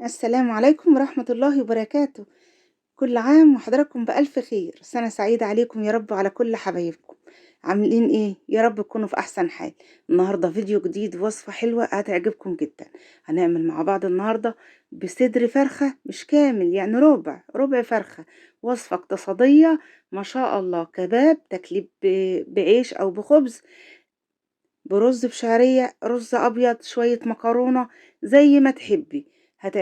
السلام عليكم ورحمة الله وبركاته. كل عام وحضراتكم بألف خير، سنة سعيدة عليكم يا رب وعلى كل حبايبكم. عاملين ايه؟ يا رب تكونوا في أحسن حال. النهاردة فيديو جديد، وصفة حلوة هتعجبكم جدا. هنعمل مع بعض النهاردة بصدر فرخة مش كامل، يعني ربع فرخة. وصفة اقتصادية ما شاء الله، كباب تكليب بعيش أو بخبز، برز بشعرية، رز أبيض، شوية مكرونة، زي ما تحبي.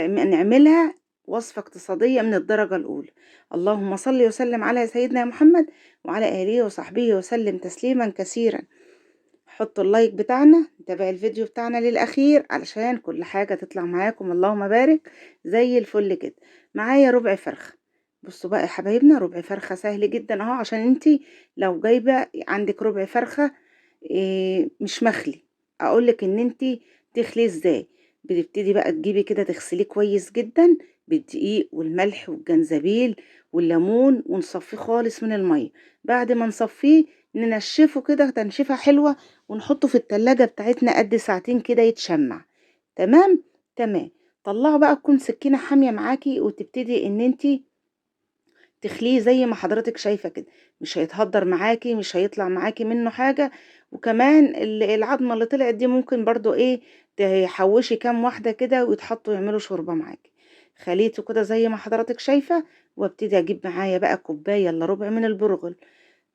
نعملها وصفة اقتصادية من الدرجة الأولى. اللهم صل وسلم على سيدنا محمد وعلى آله وصحبه وسلم تسليما كثيرا. حطوا اللايك بتاعنا، نتابع الفيديو بتاعنا للأخير علشان كل حاجة تطلع معاكم اللهم بارك زي الفل كده. معايا ربع فرخة. بصوا بقى يا حبايبنا، ربع فرخة سهل جدا اهو. عشان انتي لو جايبة عندك ربع فرخة مش مخلي، اقولك ان انتي تخليه ازاي. بتبتدي بقى تجيبي كده تغسليه كويس جدا بالدقيق والملح والجنزبيل والليمون، ونصفيه خالص من المية. بعد ما نصفيه ننشفه كده تنشفة حلوة، ونحطه في التلاجة بتاعتنا قد ساعتين كده يتشمع. تمام. تمام. طلعوا بقى، تكون سكينة حامية معاكي، وتبتدي ان انتي تخليه زي ما حضرتك شايفة كده. مش هيتهدر معاكي، مش هيطلع معاكي منه حاجة. وكمان العظمة اللي طلعت دي ممكن برضو ايه، تحوشي كام واحدة كده ويتحطوا يعملوا شوربة معاكي. خليته كده زي ما حضرتك شايفة. وابتدي اجيب معايا بقى كوباية الا ربع من البرغل.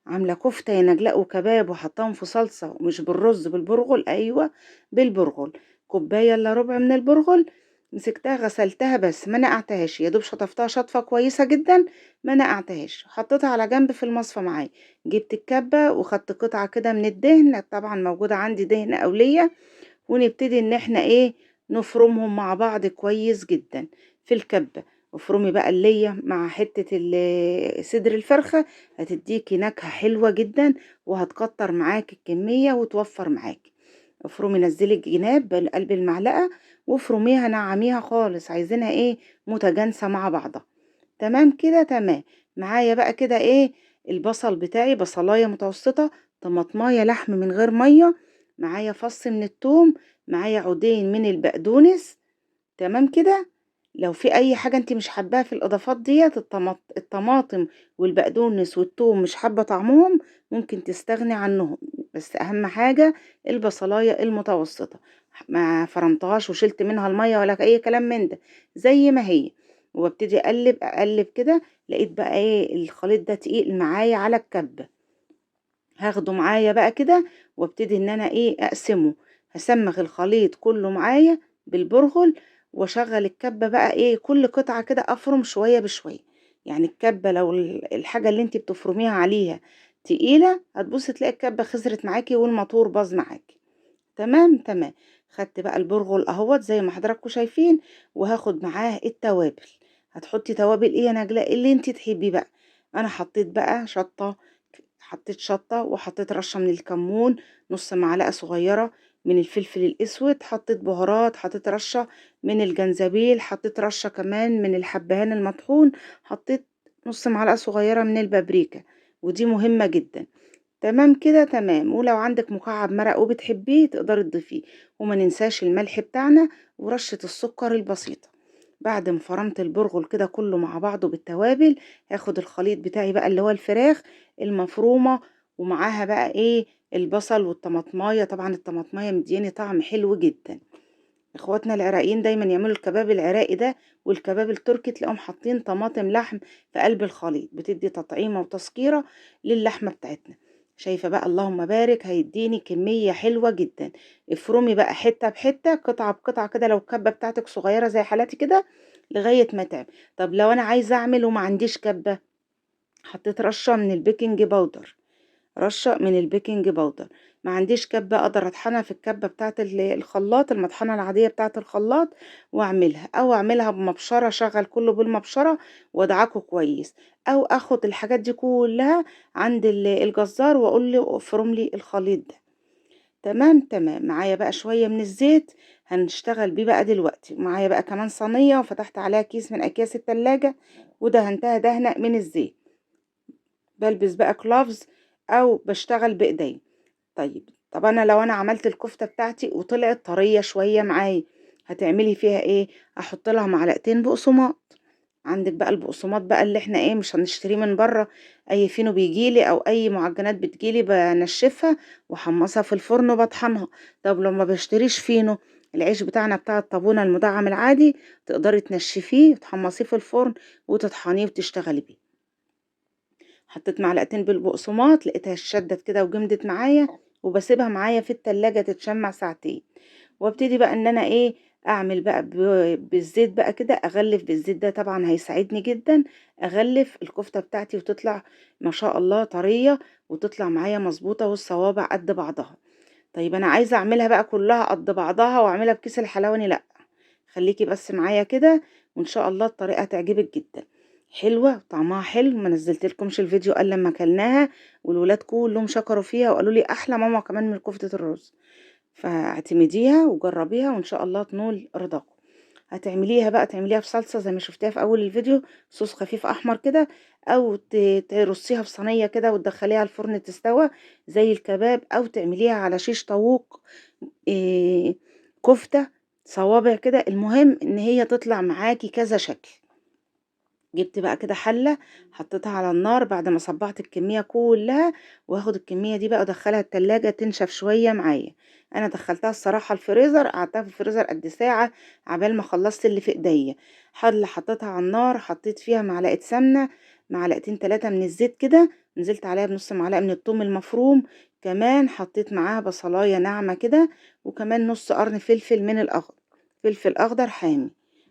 عاملة كفتة يا نجلاء وكباب، وحطاهم في صلصة، ومش بالرز، بالبرغل، أيوة بالبرغل. كوباية إلا ربع من البرغل. مسكتها غسلتها بس ما نقعتهاش، يا دوب شطفتها شطفة كويسة جدا. ما نقعتهاش، حطيتها على جنب في المصفى معايا. جبت الكبة وخدت قطعة كده من الدهن، طبعا موجودة عندي دهن أولية. ونبتدي ان احنا ايه، نفرمهم مع بعض كويس جدا في الكبة. افرمي بقى اللية مع حتة صدر الفرخة، هتديكي نكهة حلوة جدا، وهتكتر معاكي الكمية وتوفر معاكي. افرمي، نزلي الجناب بقلب المعلقة، وافرميها نعميها خالص، عايزينها ايه، متجانسة مع بعضها. تمام كده، تمام. معايا بقى كده ايه، البصل بتاعي بصلاية متوسطة، طماطماية لحم من غير مية، معايا فص من التوم، معايا عودين من البقدونس. تمام كده. لو في اي حاجة انت مش حباها في الاضافات ديت، الطماطم والبقدونس والثوم مش حابة طعمهم، ممكن تستغني عنهم. بس اهم حاجة البصلاية المتوسطة، ما فرمتهاش وشلت منها المية ولا اي كلام من ده، زي ما هي. وابتدي اقلب اقلب كده. لقيت بقى ايه، الخليط ده تقيل معايا على الكبة. هاخده معايا بقى كده، وابتدي ان انا ايه، اقسمه. هسمغ الخليط كله معايا بالبرغل. واشغل الكبة بقى ايه، كل قطعة كده افرم شوية بشوية. يعني الكبة لو الحاجة اللي انت بتفرميها عليها تقيلة، هتبص تلاقي الكبة خسرت معاكي والموتور باظ معاكي. تمام، تمام. خدت بقى البرغل اهوت زي ما حضراتكم شايفين. وهاخد معاه التوابل. هتحطي توابل ايه يا نجلاء؟ اللي انت تحبي بقى. انا حطيت بقى شطة. حطيت شطة، وحطيت رشة من الكمون، نص معلقة صغيرة من الفلفل الأسود، حطيت بهارات، حطيت رشة من الجنزبيل، حطيت رشة كمان من الحبهان المطحون، حطيت نص معلقة صغيرة من البابريكا. ودي مهمة جدا. تمام كده، تمام. ولو عندك مكعب مرق وبتحبيه تقدري تضيفيه. وما ننساش الملح بتاعنا، ورشة السكر البسيطة. بعد ما فرمت البرغل كده كله مع بعضه بالتوابل، هاخد الخليط بتاعي بقى اللي هو الفراخ المفرومة، ومعاها بقى ايه، البصل والطماطمايه. طبعا الطماطمايه مدياني طعم حلو جدا. اخواتنا العراقيين دايما يعملوا الكباب العراقي ده والكباب التركي، تلاقيهم حاطين طماطم لحم في قلب الخليط، بتدي تطعيمة وتسكيرة للحمة بتاعتنا. شايفة بقى اللهم بارك، هيديني كمية حلوة جدا. افرمي بقى حتة بحتة، قطعة بقطعة كده، لو الكبة بتاعتك صغيرة زي حالاتي كده، لغاية ما تعمل. طب لو انا عايزة اعمل وما عنديش كبة، حطيت رشة من البيكنج باودر. رشة من البيكنج باودر. ما عنديش كبة، اقدر اطحنها في الكبة بتاعة الخلاط، المطحنة العادية بتاعة الخلاط، واعملها، او اعملها بمبشرة، شغل كله بالمبشرة وادعكه كويس. او اخد الحاجات دي كلها عند الجزار، واقول له افرم لي الخليط ده. تمام، تمام. معايا بقى شوية من الزيت، هنشتغل بيه بقى دلوقتي. معايا بقى كمان صينية، وفتحت عليها كيس من اكياس التلاجة، ودهنتها دهنة من الزيت. بلبس بقى كلافز، او بشتغل بايدي. طيب، طب انا لو انا عملت الكفتة بتاعتي وطلعت طرية شوية معايا، هتعملي فيها ايه؟ احط لها معلقتين بقسماط. عندك بقى البقسماط بقى اللي احنا ايه مش هنشتريه من بره، اي فينو بيجيلي او اي معجنات بتجيلي بنشفها واحمصها في الفرن وبطحنها. طب لو ما بشتريش فينو، العيش بتاعنا بتاع الطابونة المدعم العادي تقدري تنشفيه وتحمصيه في الفرن وتطحنيه وتشتغلي بيه. حطيت معلقتين بالبقسماط، لقيتها شدت كده وجمدت معايا، وبسيبها معايا في التلاجة تتشمع ساعتين. وابتدي بقى ان انا ايه اعمل بقى بالزيت بقى كده، اغلف بالزيت ده طبعا هيساعدني جدا. اغلف الكفتة بتاعتي وتطلع ما شاء الله طرية، وتطلع معايا مظبوطة والصوابع قد بعضها. طيب انا عايزة اعملها بقى كلها قد بعضها واعملها بكيس الحلواني، لا، خليكي بس معايا كده وان شاء الله الطريقة تعجبك جدا. حلوة طعمها حلو، ما نزلتلكمش الفيديو الا لما اكلناها، والولاد كلهم شكروا فيها وقالوا لي احلى ماما كمان من كفتة الرز. فاعتمديها وجربيها وان شاء الله تنول رضاكم. هتعمليها بقى تعمليها بصلصة زي ما شفتيها في اول الفيديو، صوص خفيف احمر كده، او ترصيها في صينية كده وتدخليها الفرن تستوى زي الكباب، او تعمليها على شيش طاووق إيه كفتة صوابع كده. المهم ان هي تطلع معاكي كذا شكل. جبت بقى كده حلة، حطيتها على النار بعد ما صبعت الكمية كلها، وهاخد الكمية دي بقى وادخلها التلاجة تنشف شوية معايا. انا دخلتها الصراحة الفريزر، قعدتها في الفريزر قد ساعة عبال ما خلصت اللي في ايديا. حلة حطيتها على النار، حطيت فيها معلقة سمنة، معلقتين 3 من الزيت كده، نزلت عليها بنص معلقة من الثوم المفروم، كمان حطيت معاها بصلاية ناعمة كده، وكمان نص قرن فلفل من الاخضر، فلفل اخضر حامي،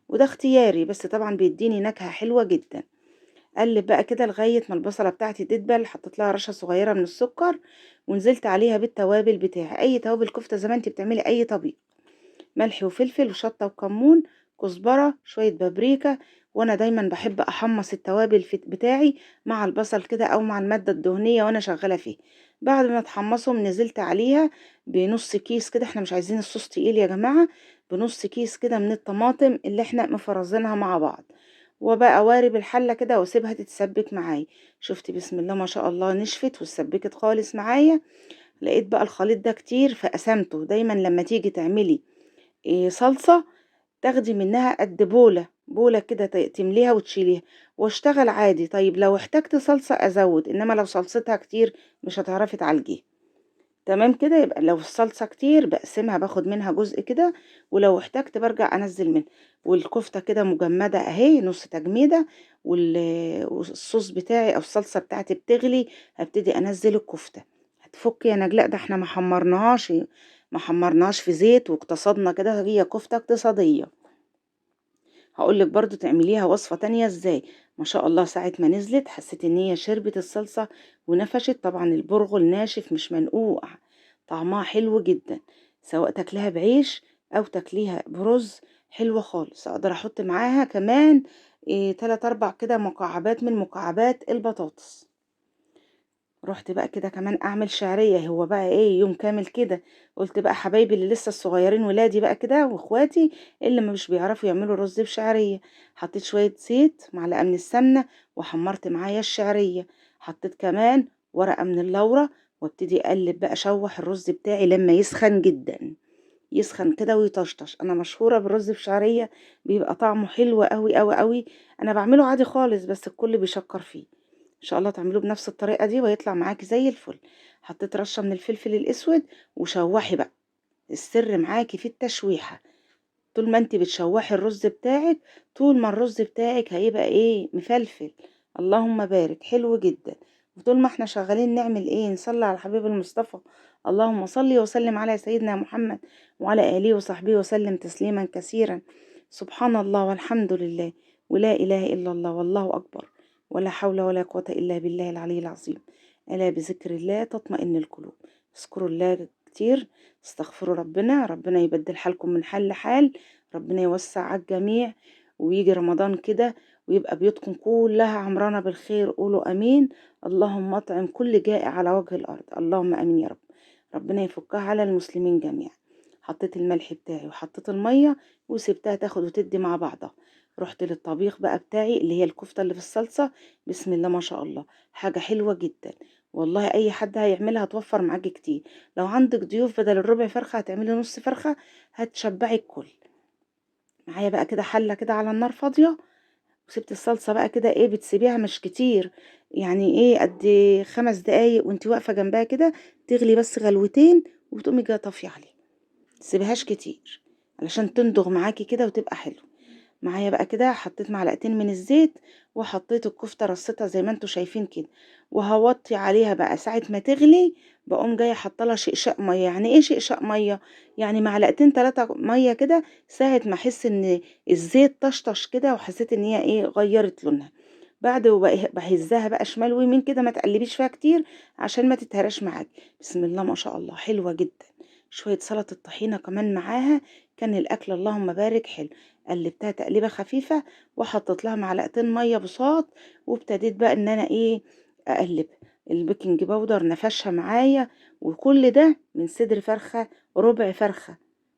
وده اختياري بس طبعا بيديني نكهة حلوة جدا. قلب بقى كده لغاية ما البصلة بتاعتي تدبل، حطيت لها رشة صغيرة من السكر، ونزلت عليها بالتوابل بتاعي، اي توابل كفتة زي ما انت بتعملي اي طبيخ، ملح وفلفل وشطة وكمون، كزبرة، شوية بابريكا. وانا دايما بحب احمص التوابل بتاعي مع البصل كده او مع المادة الدهنية وانا شغالة فيه. بعد ما تحمصهم نزلت عليها بنص كيس كده، احنا مش عايزين الصوص تقيل يا جماعة، بنص كيس كده من الطماطم اللي احنا مفرزينها مع بعض. وبقى اوارب الحلة كده واسيبها تتسبك معايا. شفتي بسم الله ما شاء الله نشفت واتسبكت خالص معايا. لقيت بقى الخليط ده كتير فقسمته. دايما لما تيجي تعملي صلصة، تاخدي منها قد بولة بولة كده تمليها وتشيليها واشتغل عادي. طيب لو احتجت صلصة ازود، انما لو صلصتها كتير مش هتعرفي تعالجيها. تمام كده، يبقى لو الصلصة كتير بقسمها، باخد منها جزء كده، ولو احتجت برجع انزل منها. والكفتة كده مجمدة اهي نص تجميدة، والصوص بتاعي او الصلصة بتاعتي بتغلي، هبتدي انزل الكفتة. هتفك يا نجلاء، ده احنا ما حمرناهاش في زيت واقتصدنا كده، هي كفتة اقتصادية. هقولك برضو تعمليها وصفة تانية ازاي. ما شاء الله ساعة ما نزلت حسيت ان هي شربت الصلصة ونفشت، طبعا البرغل ناشف مش منقوع، طعمها حلو جدا، سواء تاكليها بعيش او تاكليها برز، حلوة خالص. اقدر احط معاها كمان 3 4 كده مكعبات من مكعبات البطاطس. رحت بقى كده كمان اعمل شعرية، هو بقى ايه يوم كامل كده. قلت بقى حبايبي اللي لسه الصغيرين ولادي بقى كده واخواتي اللي ما مش بيعرفوا يعملوا رز بشعرية، حطيت شوية زيت معلقة من السمنة وحمرت معايا الشعرية. حطيت كمان ورقة من اللورة، وابتدي اقلب بقى اشوح الرز بتاعي لما يسخن جدا، يسخن كده ويطشطش. انا مشهورة بالرز بشعرية، بيبقى طعمه حلو قوي قوي قوي. انا بعمله عادي خالص بس الكل بيشكر فيه. ان شاء الله تعملوه بنفس الطريقة دي ويطلع معاكي زي الفل. حطيت رشة من الفلفل الاسود وشوحي بقى، السر معاكي في التشويحة. طول ما انت بتشوحي الرز بتاعك، طول ما الرز بتاعك هيبقى ايه مفلفل، اللهم بارك حلو جدا. وطول ما احنا شغالين نعمل ايه نصلي على الحبيب المصطفى، اللهم صلي وسلم على سيدنا محمد وعلى آله وصحبه وسلم تسليما كثيرا. سبحان الله والحمد لله ولا إله إلا الله والله أكبر، ولا حول ولا قوة إلا بالله العلي العظيم. ألا بذكر الله تطمئن القلوب. اذكروا الله كتير، استغفروا ربنا، ربنا يبدل حالكم من حال لحال، ربنا يوسع على الجميع. ويجي رمضان كده ويبقى بيوتكم كلها عمرانة بالخير، قولوا امين. اللهم اطعم كل جائع على وجه الارض، اللهم امين يا رب. ربنا يفكها على المسلمين جميعا. حطيت الملح بتاعي وحطيت المية وسبتها تاخد وتدي مع بعضها. رحت للطبيخ بقى بتاعي اللي هي الكفتة اللي في الصلصة. بسم الله ما شاء الله، حاجة حلوة جدا والله. اي حد هيعملها هتوفر معاكي كتير. لو عندك ضيوف بدل الربع فرخة هتعملي نص فرخة، هتشبعي الكل. معايا بقى كده حلة كده على النار فاضية، وسِبت الصلصة بقى كده إيه بتسيبيها مش كتير، يعني إيه قد 5 دقايق وأنتِ واقفة جنبها كده، تغلي بس غلوتين وتقومي جاية طافية عليها، ما تسيبيهاش كتير علشان تندغ معاكِ كده وتبقى حلوة. معايا بقى كده حطيت معلقتين من الزيت، وحطيت الكفتة رصيتها زي ما انتم شايفين كده، وهوطي عليها بقى ساعة ما تغلي، بقوم جاية حاطه لها شقشاق ميه. يعني ايه شقشاق ميه؟ يعني معلقتين 3 ميه كده، ساعة ما احس ان الزيت طشطش كده وحسيت ان هي ايه غيرت لونها. بعد بهزها بقى شمال ويمين كده، ما تقلبيش فيها كتير عشان ما تتهرش معاكي. بسم الله ما شاء الله حلوة جدا. شوية سلطة طحينة كمان معاها، كان الأكل اللهم بارك حلو. قلبتها تقليبة خفيفة، وحطيت لها معلقتين مية بصوت، وابتديت بقى ان انا ايه اقلب. البيكنج باودر نفشها معايا، وكل ده من صدر فرخة، ربع فرخة،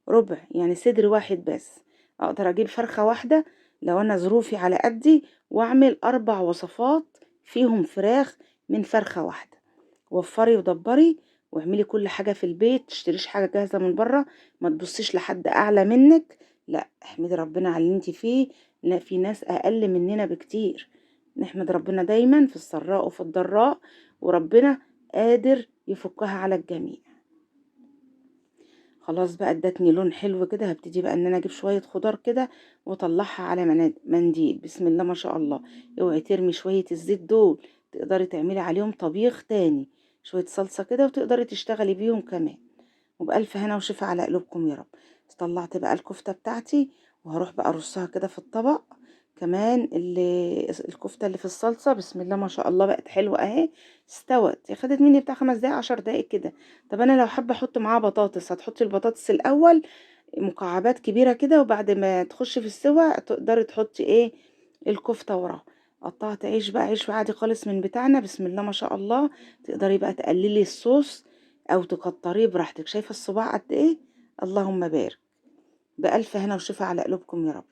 ربع يعني صدر واحد بس. اقدر اجيب فرخة واحدة لو انا ظروفي على قدي، واعمل 4 وصفات فيهم فراخ من فرخة واحدة. وفري ودبري، واعملي كل حاجة في البيت، تشتريش حاجة جاهزة من بره، ما تبصيش لحد اعلى منك، لا احمدي ربنا على اللي انت فيه. لا، في ناس اقل مننا بكتير. نحمد ربنا دايما في السراء وفي الضراء، وربنا قادر يفكها على الجميع. خلاص بقى ادتني لون حلو كده، هبتدي بقى ان انا اجيب شوية خضار كده واطلعها على منديل. بسم الله ما شاء الله. اوعي ترمي شوية الزيت دول، تقدري تعملي عليهم طبيخ تاني. شوية صلصة كده وتقدري تشتغلي بيهم كمان. وبألف هنا وشفا على قلوبكم يا رب. طلعت بقى الكفتة بتاعتي، وهروح بقى ارصها كده في الطبق. كمان الكفتة اللي في الصلصة بسم الله ما شاء الله بقت حلوة اهي. استوت، خدت مني بتاع 5 دقايق 10 دقايق كده. طب انا لو حابة احط معاها بطاطس، هتحطي البطاطس الاول مكعبات كبيرة كده، وبعد ما تخش في السوا تقدري تحطي ايه الكفتة وراها. قطعت عيش بقى، عيش عادي خالص من بتاعنا، بسم الله ما شاء الله. تقدري بقى تقللي الصوص او تكتريه براحتك. شايفة الصباع قد ايه؟ اللهم بارك. بألف هنا وشفا على قلوبكم يا رب.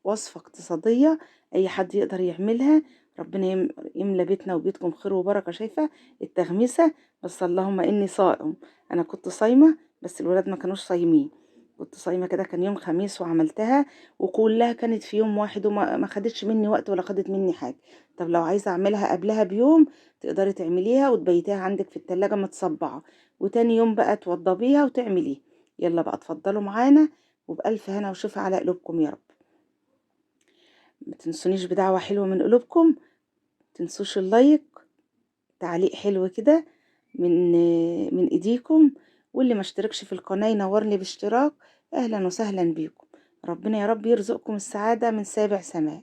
وصفة اقتصادية، أي حد يقدر يعملها. ربنا يملى بيتنا وبيتكم خير وبركة. شايفة التغميسة؟ بس اللهم إني صائم. أنا كنت صايمة بس الولاد ما كانوش صايمين. كنت صايمة كده، كان يوم خميس وعملتها، وكلها كانت في يوم واحد، وما ما خدتش مني وقت ولا خدت مني حاجة. طب لو عايزة أعملها قبلها بيوم، تقدري تعمليها وتبيتيها عندك في التلاجة متصبعة، وتاني يوم بقى توضبيها وتعمليها. يلا بقى اتفضلوا معانا، وبألف هنا وشفا على قلوبكم يا رب. ما تنسونيش بدعوة حلوة من قلوبكم، تنسوش اللايك، تعليق حلو كده من ايديكم. واللي ما اشتركش في القناة ينورني باشتراك. اهلا وسهلا بيكم. ربنا يا رب يرزقكم السعادة من سابع سماء.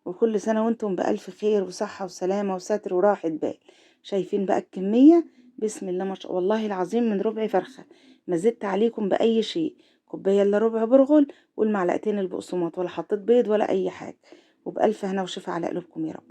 وكل سنة وانتم بألف خير وصحة وسلامة وستر وراحة بال. شايفين بقى الكمية؟ بسم الله ما شاء والله العظيم من ربع فرخة. ما زدت عليكم بأي شيء. كوباية الا ربع برغل، والمعلقتين البقسماط، ولا حطيت بيض ولا أي حاجة. وبألف هنا وشفا على قلوبكم يا رب.